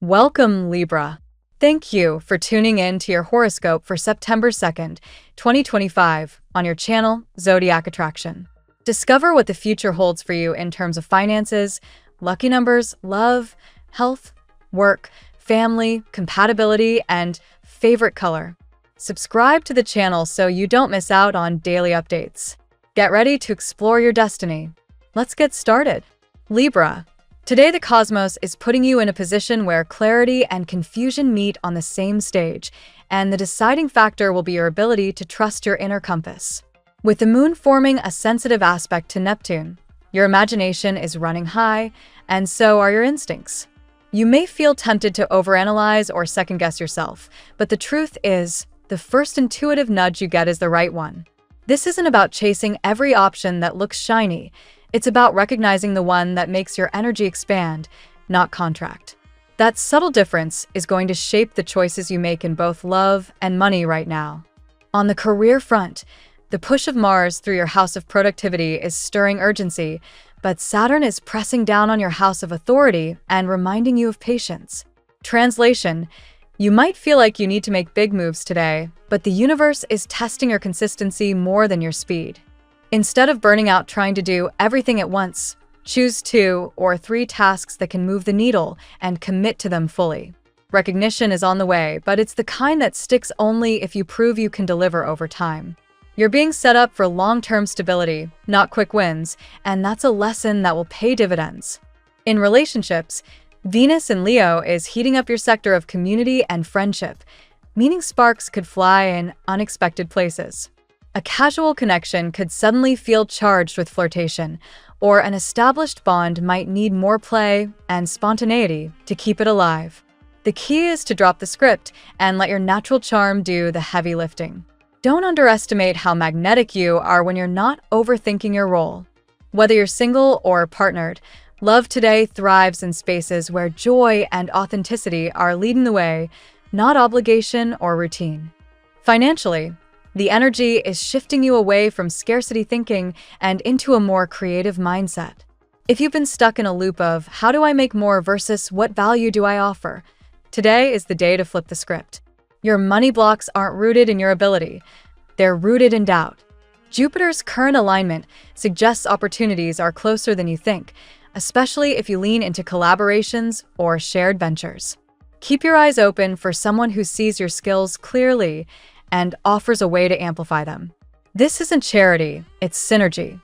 Welcome, Libra. Thank you for tuning in to your horoscope for September 2nd, 2025, on your channel, Zodiac Attraction. Discover what the future holds for you in terms of finances, lucky numbers, love, health, work, family, compatibility, and favorite color. Subscribe to the channel so you don't miss out on daily updates. Get ready to explore your destiny. Let's get started. Libra. Today, the cosmos is putting you in a position where clarity and confusion meet on the same stage, and the deciding factor will be your ability to trust your inner compass. With the moon forming a sensitive aspect to Neptune, your imagination is running high, and so are your instincts. You may feel tempted to overanalyze or second-guess yourself, but the truth is, the first intuitive nudge you get is the right one. This isn't about chasing every option that looks shiny. It's about recognizing the one that makes your energy expand, not contract. That subtle difference is going to shape the choices you make in both love and money right now. On the career front, the push of Mars through your house of productivity is stirring urgency, but Saturn is pressing down on your house of authority and reminding you of patience. Translation: you might feel like you need to make big moves today, but the universe is testing your consistency more than your speed. Instead of burning out trying to do everything at once, choose 2 or 3 tasks that can move the needle and commit to them fully. Recognition is on the way, but it's the kind that sticks only if you prove you can deliver over time. You're being set up for long-term stability, not quick wins, and that's a lesson that will pay dividends. In relationships, Venus in Leo is heating up your sector of community and friendship, meaning sparks could fly in unexpected places. A casual connection could suddenly feel charged with flirtation, or an established bond might need more play and spontaneity to keep it alive. The key is to drop the script and let your natural charm do the heavy lifting. Don't underestimate how magnetic you are when you're not overthinking your role. Whether you're single or partnered, love today thrives in spaces where joy and authenticity are leading the way, not obligation or routine. Financially, the energy is shifting you away from scarcity thinking and into a more creative mindset. If you've been stuck in a loop of how do I make more versus what value do I offer, today is the day to flip the script. Your money blocks aren't rooted in your ability. They're rooted in doubt. Jupiter's current alignment suggests opportunities are closer than you think, especially if you lean into collaborations or shared ventures. Keep your eyes open for someone who sees your skills clearly and offers a way to amplify them. This isn't charity, it's synergy.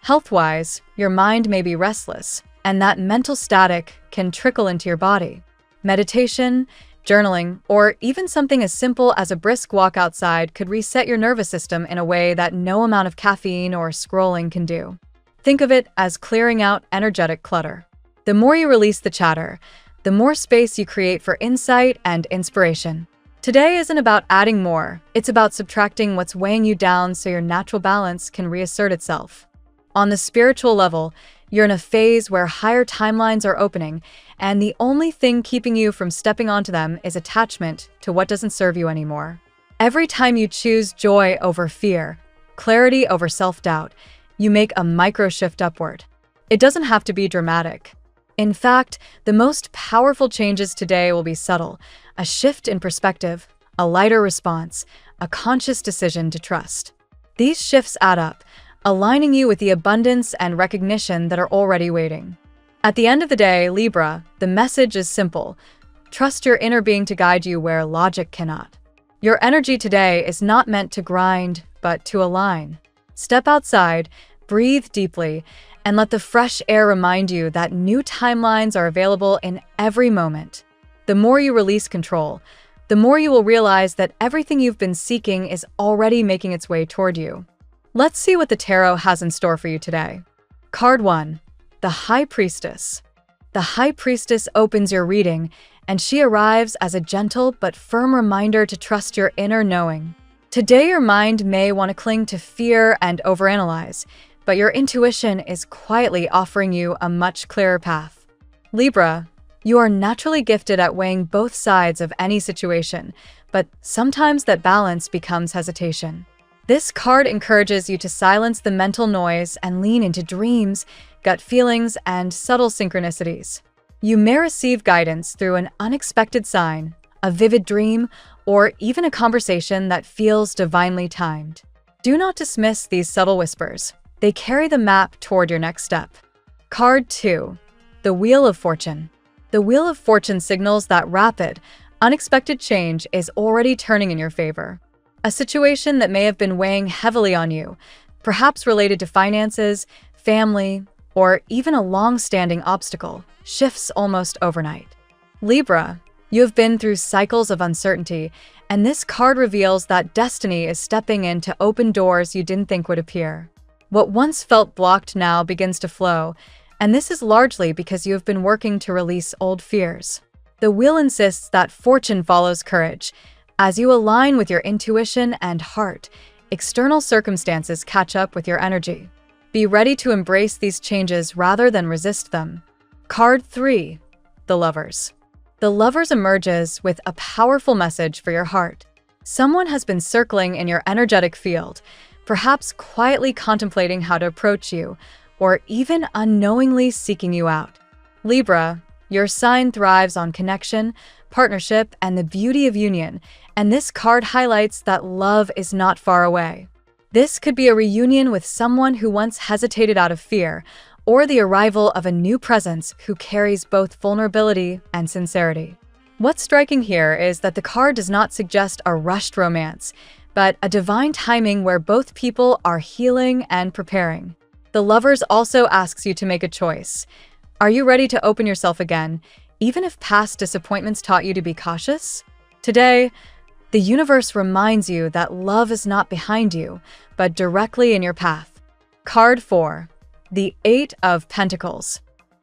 Health-wise, your mind may be restless, and that mental static can trickle into your body. Meditation, journaling, or even something as simple as a brisk walk outside could reset your nervous system in a way that no amount of caffeine or scrolling can do. Think of it as clearing out energetic clutter. The more you release the chatter, the more space you create for insight and inspiration. Today isn't about adding more, it's about subtracting what's weighing you down so your natural balance can reassert itself. On the spiritual level, you're in a phase where higher timelines are opening, and the only thing keeping you from stepping onto them is attachment to what doesn't serve you anymore. Every time you choose joy over fear, clarity over self-doubt, you make a micro shift upward. It doesn't have to be dramatic. In fact, the most powerful changes today will be subtle: a shift in perspective, a lighter response, a conscious decision to trust. These shifts add up, aligning you with the abundance and recognition that are already waiting. At the end of the day, Libra, the message is simple: trust your inner being to guide you where logic cannot. Your energy today is not meant to grind, but to align. Step outside, breathe deeply, and let the fresh air remind you that new timelines are available in every moment. The more you release control, the more you will realize that everything you've been seeking is already making its way toward you. Let's see what the tarot has in store for you today. Card 1. The High Priestess. The High Priestess opens your reading, and she arrives as a gentle but firm reminder to trust your inner knowing. Today, your mind may want to cling to fear and overanalyze, but your intuition is quietly offering you a much clearer path. Libra, you are naturally gifted at weighing both sides of any situation, but sometimes that balance becomes hesitation. This card encourages you to silence the mental noise and lean into dreams, gut feelings, and subtle synchronicities. You may receive guidance through an unexpected sign, a vivid dream, or even a conversation that feels divinely timed. Do not dismiss these subtle whispers. They carry the map toward your next step. Card 2. The Wheel of Fortune. The Wheel of Fortune signals that rapid, unexpected change is already turning in your favor. A situation that may have been weighing heavily on you, perhaps related to finances, family, or even a long-standing obstacle, shifts almost overnight. Libra, you have been through cycles of uncertainty, and this card reveals that destiny is stepping in to open doors you didn't think would appear. What once felt blocked now begins to flow, and this is largely because you have been working to release old fears. The wheel insists that fortune follows courage. As you align with your intuition and heart, external circumstances catch up with your energy. Be ready to embrace these changes rather than resist them. Card 3. The Lovers. The Lovers emerges with a powerful message for your heart. Someone has been circling in your energetic field, perhaps quietly contemplating how to approach you, or even unknowingly seeking you out. Libra, your sign thrives on connection, partnership, and the beauty of union, and this card highlights that love is not far away. This could be a reunion with someone who once hesitated out of fear, or the arrival of a new presence who carries both vulnerability and sincerity. What's striking here is that the card does not suggest a rushed romance, but a divine timing where both people are healing and preparing. The Lovers also asks you to make a choice. Are you ready to open yourself again, even if past disappointments taught you to be cautious? Today, the universe reminds you that love is not behind you, but directly in your path. Card 4. The 8 of Pentacles.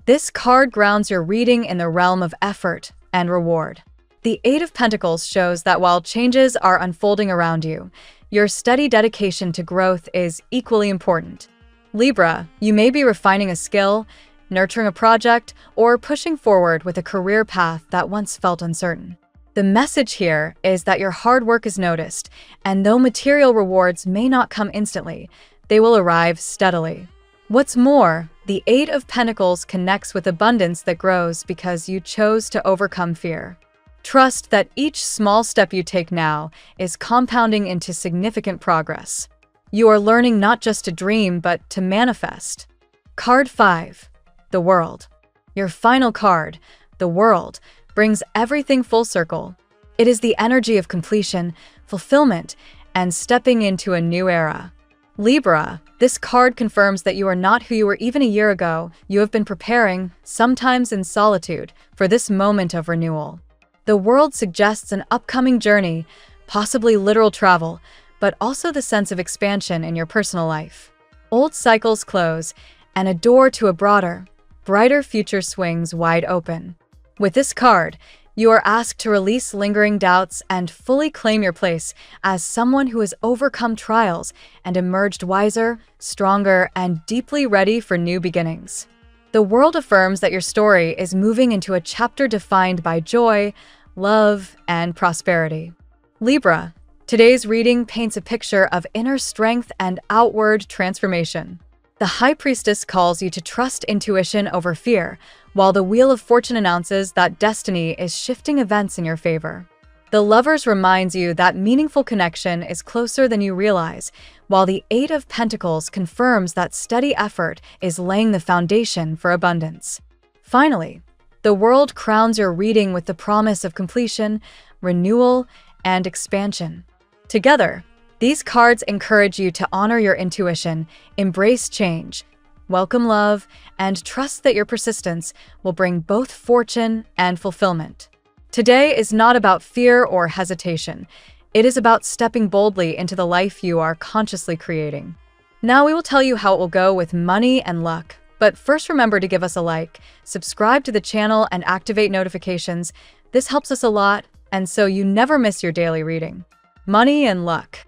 This card grounds your reading in the realm of effort and reward. The 8 of Pentacles shows that while changes are unfolding around you, your steady dedication to growth is equally important. Libra, you may be refining a skill, nurturing a project, or pushing forward with a career path that once felt uncertain. The message here is that your hard work is noticed, and though material rewards may not come instantly, they will arrive steadily. What's more, the 8 of Pentacles connects with abundance that grows because you chose to overcome fear. Trust that each small step you take now is compounding into significant progress. You are learning not just to dream, but to manifest. Card 5. The World. Your final card, the World, brings everything full circle. It is the energy of completion, fulfillment, and stepping into a new era. Libra, this card confirms that you are not who you were even a year ago. You have been preparing, sometimes in solitude, for this moment of renewal. The World suggests an upcoming journey, possibly literal travel, but also the sense of expansion in your personal life. Old cycles close, and a door to a broader, brighter future swings wide open. With this card, you are asked to release lingering doubts and fully claim your place as someone who has overcome trials and emerged wiser, stronger, and deeply ready for new beginnings. The World affirms that your story is moving into a chapter defined by joy, love, and prosperity. Libra, today's reading paints a picture of inner strength and outward transformation. The High Priestess calls you to trust intuition over fear, while the Wheel of Fortune announces that destiny is shifting events in your favor. The Lovers reminds you that meaningful connection is closer than you realize, while the 8 of Pentacles confirms that steady effort is laying the foundation for abundance. Finally, the World crowns your reading with the promise of completion, renewal, and expansion. Together, these cards encourage you to honor your intuition, embrace change, welcome love, and trust that your persistence will bring both fortune and fulfillment. Today is not about fear or hesitation. It is about stepping boldly into the life you are consciously creating. Now we will tell you how it will go with money and luck. But first, remember to give us a like, subscribe to the channel, and activate notifications. This helps us a lot, and so you never miss your daily reading. Money and luck.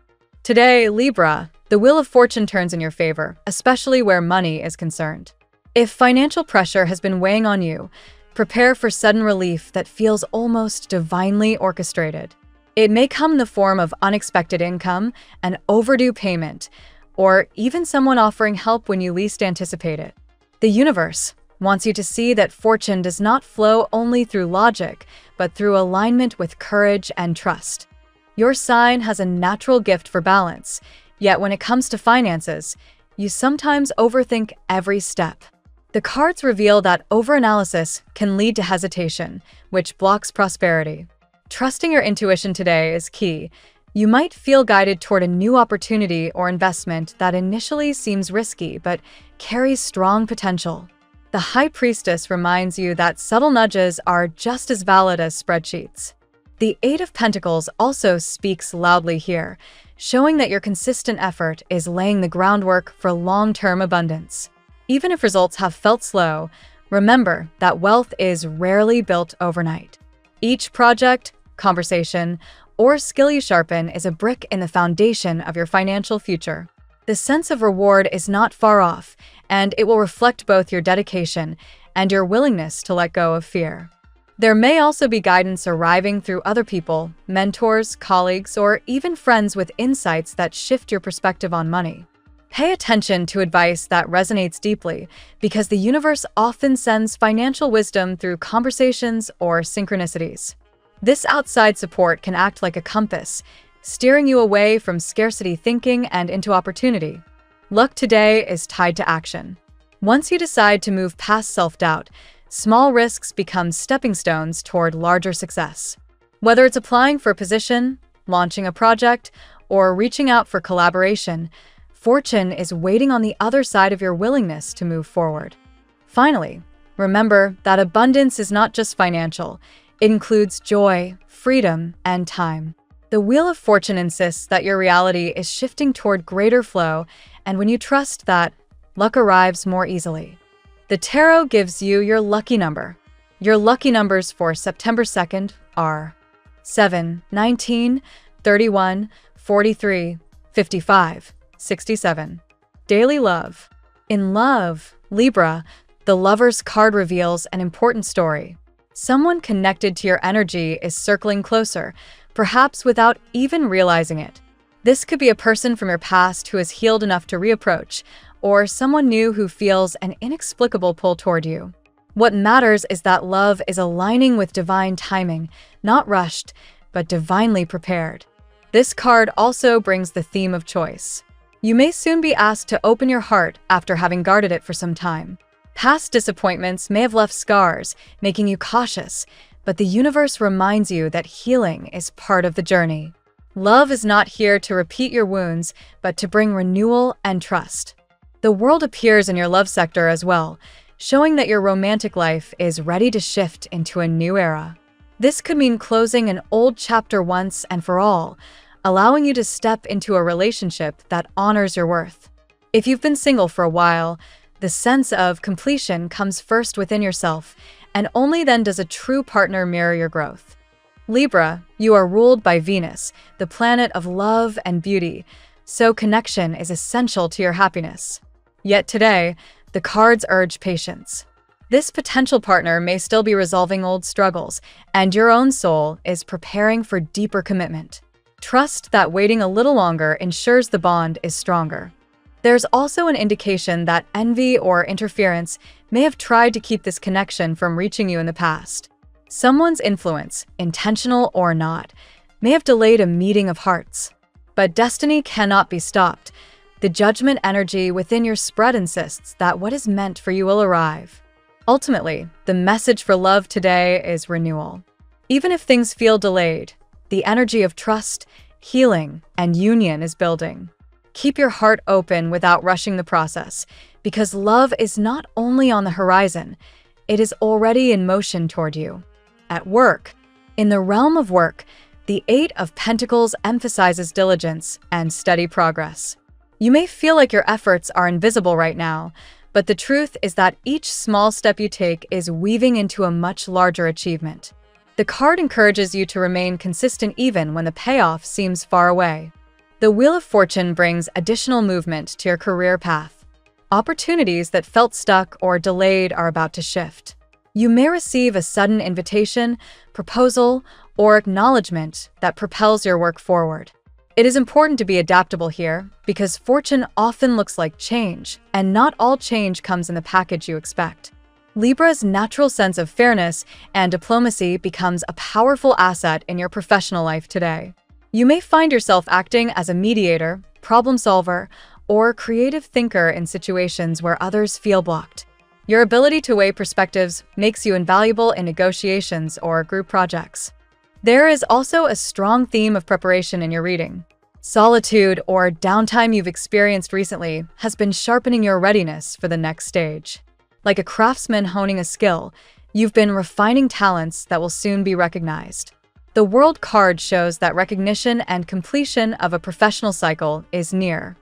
Today, Libra, the Wheel of Fortune turns in your favor, especially where money is concerned. If financial pressure has been weighing on you, prepare for sudden relief that feels almost divinely orchestrated. It may come in the form of unexpected income, an overdue payment, or even someone offering help when you least anticipate it. The universe, wants you to see that fortune does not flow only through logic, but through alignment with courage and trust. Your sign has a natural gift for balance, yet when it comes to finances, you sometimes overthink every step. The cards reveal that overanalysis can lead to hesitation, which blocks prosperity. Trusting your intuition today is key. You might feel guided toward a new opportunity or investment that initially seems risky but carries strong potential. The High Priestess reminds you that subtle nudges are just as valid as spreadsheets. The Eight of Pentacles also speaks loudly here, showing that your consistent effort is laying the groundwork for long-term abundance. Even if results have felt slow, remember that wealth is rarely built overnight. Each project, conversation, or skill you sharpen is a brick in the foundation of your financial future. The sense of reward is not far off, and it will reflect both your dedication and your willingness to let go of fear. There may also be guidance arriving through other people, mentors, colleagues, or even friends with insights that shift your perspective on money. Pay attention to advice that resonates deeply, because the universe often sends financial wisdom through conversations or synchronicities. This outside support can act like a compass, steering you away from scarcity thinking and into opportunity. Luck today is tied to action. Once you decide to move past self-doubt, small risks become stepping stones toward larger success. Whether it's applying for a position, launching a project, or reaching out for collaboration, fortune is waiting on the other side of your willingness to move forward. Finally, remember that abundance is not just financial. It includes joy, freedom, and time. The Wheel of Fortune insists that your reality is shifting toward greater flow, and when you trust that, luck arrives more easily. The tarot gives you your lucky number. Your lucky numbers for September 2nd are 7, 19, 31, 43, 55, 67. Daily love. In love, Libra, the Lover's card reveals an important story. Someone connected to your energy is circling closer, perhaps without even realizing it. This could be a person from your past who has healed enough to reapproach, or someone new who feels an inexplicable pull toward you. What matters is that love is aligning with divine timing, not rushed, but divinely prepared. This card also brings the theme of choice. You may soon be asked to open your heart after having guarded it for some time. Past disappointments may have left scars, making you cautious, but the universe reminds you that healing is part of the journey. Love is not here to repeat your wounds, but to bring renewal and trust. The world appears in your love sector as well, showing that your romantic life is ready to shift into a new era. This could mean closing an old chapter once and for all, allowing you to step into a relationship that honors your worth. If you've been single for a while, the sense of completion comes first within yourself, and only then does a true partner mirror your growth. Libra, you are ruled by Venus, the planet of love and beauty, so connection is essential to your happiness. Yet today, the cards urge patience. This potential partner may still be resolving old struggles, and your own soul is preparing for deeper commitment. Trust that waiting a little longer ensures the bond is stronger. There's also an indication that envy or interference may have tried to keep this connection from reaching you in the past. Someone's influence, intentional or not, may have delayed a meeting of hearts. But destiny cannot be stopped. The judgment energy within your spread insists that what is meant for you will arrive. Ultimately, the message for love today is renewal. Even if things feel delayed, the energy of trust, healing, and union is building. Keep your heart open without rushing the process, because love is not only on the horizon, it is already in motion toward you. At work, in the realm of work, the Eight of Pentacles emphasizes diligence and steady progress. You may feel like your efforts are invisible right now, but the truth is that each small step you take is weaving into a much larger achievement. The card encourages you to remain consistent even when the payoff seems far away. The Wheel of Fortune brings additional movement to your career path. Opportunities that felt stuck or delayed are about to shift. You may receive a sudden invitation, proposal, or acknowledgement that propels your work forward. It is important to be adaptable here, because fortune often looks like change, and not all change comes in the package you expect. Libra's natural sense of fairness and diplomacy becomes a powerful asset in your professional life today. You may find yourself acting as a mediator, problem solver, or creative thinker in situations where others feel blocked. Your ability to weigh perspectives makes you invaluable in negotiations or group projects. There is also a strong theme of preparation in your reading. Solitude or downtime you've experienced recently has been sharpening your readiness for the next stage. Like a craftsman honing a skill, you've been refining talents that will soon be recognized. The World card shows that recognition and completion of a professional cycle is near.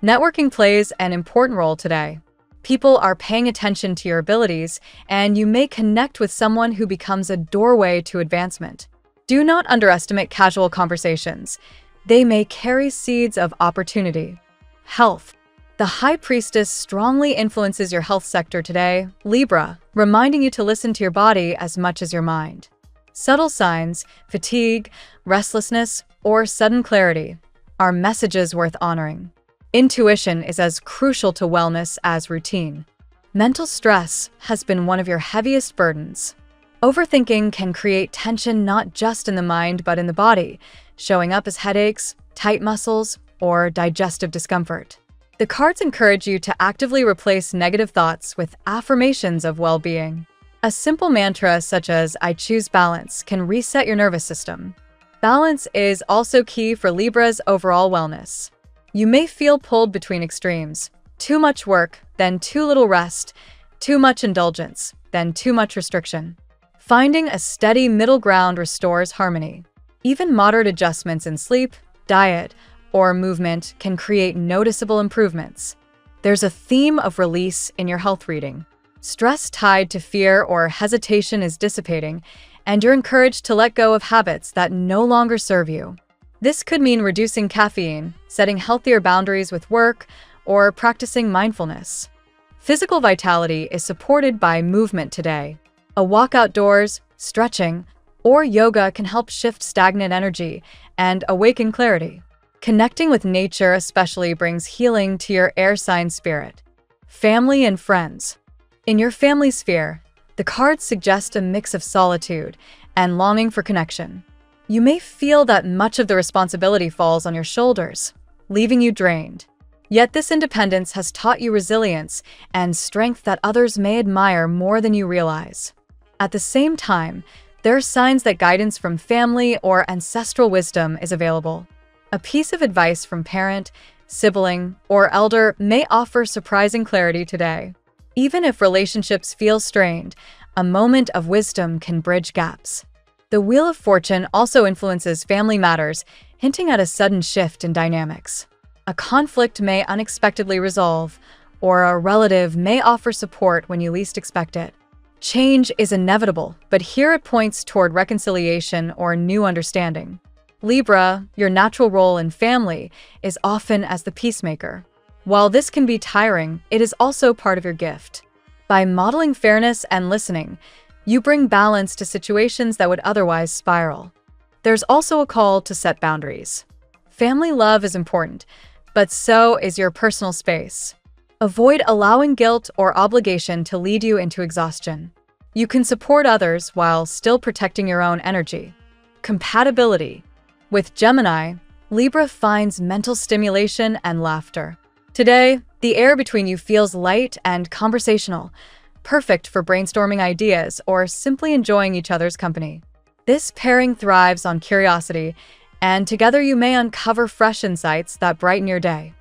Networking plays an important role today. People are paying attention to your abilities, and you may connect with someone who becomes a doorway to advancement. Do not underestimate casual conversations. They may carry seeds of opportunity. Health. The High Priestess strongly influences your health sector today, Libra, reminding you to listen to your body as much as your mind. Subtle signs, fatigue, restlessness, or sudden clarity are messages worth honoring. Intuition is as crucial to wellness as routine. Mental stress has been one of your heaviest burdens. Overthinking can create tension not just in the mind but in the body, showing up as headaches, tight muscles, or digestive discomfort. The cards encourage you to actively replace negative thoughts with affirmations of well-being. A simple mantra such as "I choose balance" can reset your nervous system. Balance is also key for Libra's overall wellness. You may feel pulled between extremes: too much work, then too little rest, too much indulgence, then too much restriction. Finding a steady middle ground restores harmony. Even moderate adjustments in sleep, diet, or movement can create noticeable improvements. There's a theme of release in your health reading. Stress tied to fear or hesitation is dissipating, and you're encouraged to let go of habits that no longer serve you. This could mean reducing caffeine, setting healthier boundaries with work, or practicing mindfulness. Physical vitality is supported by movement today. A walk outdoors, stretching, or yoga can help shift stagnant energy and awaken clarity. Connecting with nature especially brings healing to your air sign spirit. Family and friends. In your family sphere, the cards suggest a mix of solitude and longing for connection. You may feel that much of the responsibility falls on your shoulders, leaving you drained. Yet this independence has taught you resilience and strength that others may admire more than you realize. At the same time, there are signs that guidance from family or ancestral wisdom is available. A piece of advice from parent, sibling, or elder may offer surprising clarity today. Even if relationships feel strained, a moment of wisdom can bridge gaps. The Wheel of Fortune also influences family matters, hinting at a sudden shift in dynamics. A conflict may unexpectedly resolve, or a relative may offer support when you least expect it. Change is inevitable, but here it points toward reconciliation or new understanding. Libra, your natural role in family is often as the peacemaker. While this can be tiring, it is also part of your gift. By modeling fairness and listening, you bring balance to situations that would otherwise spiral. There's also a call to set boundaries. Family love is important, but so is your personal space. Avoid allowing guilt or obligation to lead you into exhaustion. You can support others while still protecting your own energy. Compatibility. With Gemini, Libra finds mental stimulation and laughter. Today, the air between you feels light and conversational, perfect for brainstorming ideas or simply enjoying each other's company. This pairing thrives on curiosity, and together you may uncover fresh insights that brighten your day.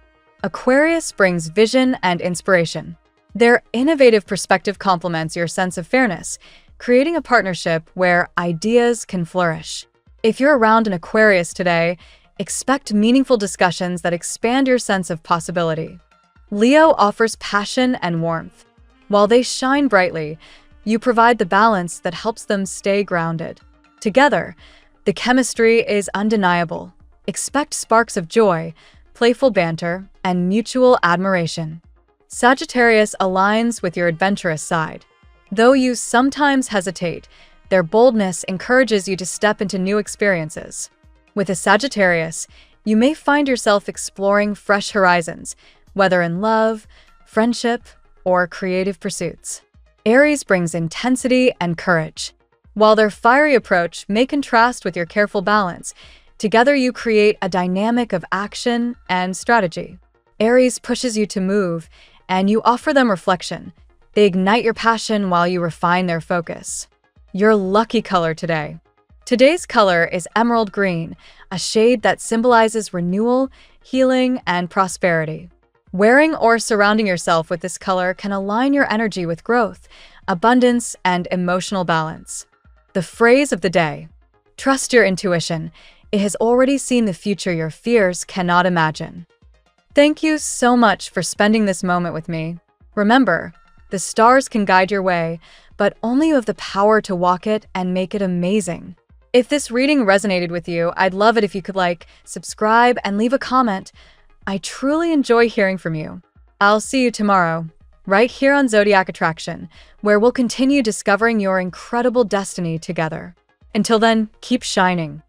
Aquarius brings vision and inspiration. Their innovative perspective complements your sense of fairness, creating a partnership where ideas can flourish. If you're around an Aquarius today, expect meaningful discussions that expand your sense of possibility. Leo offers passion and warmth. While they shine brightly, you provide the balance that helps them stay grounded. Together, the chemistry is undeniable. Expect sparks of joy, playful banter, and mutual admiration. Sagittarius aligns with your adventurous side. Though you sometimes hesitate, their boldness encourages you to step into new experiences. With a Sagittarius, you may find yourself exploring fresh horizons, whether in love, friendship, or creative pursuits. Aries brings intensity and courage. While their fiery approach may contrast with your careful balance, together you create a dynamic of action and strategy. Aries pushes you to move, and you offer them reflection. They ignite your passion while you refine their focus. Your lucky color today. Today's color is emerald green, a shade that symbolizes renewal, healing, and prosperity. Wearing or surrounding yourself with this color can align your energy with growth, abundance, and emotional balance. The phrase of the day: trust your intuition. It has already seen the future your fears cannot imagine. Thank you so much for spending this moment with me. Remember, the stars can guide your way, but only you have the power to walk it and make it amazing. If this reading resonated with you, I'd love it if you could subscribe, and leave a comment. I truly enjoy hearing from you. I'll see you tomorrow, right here on Zodiac Attraction, where we'll continue discovering your incredible destiny together. Until then, keep shining.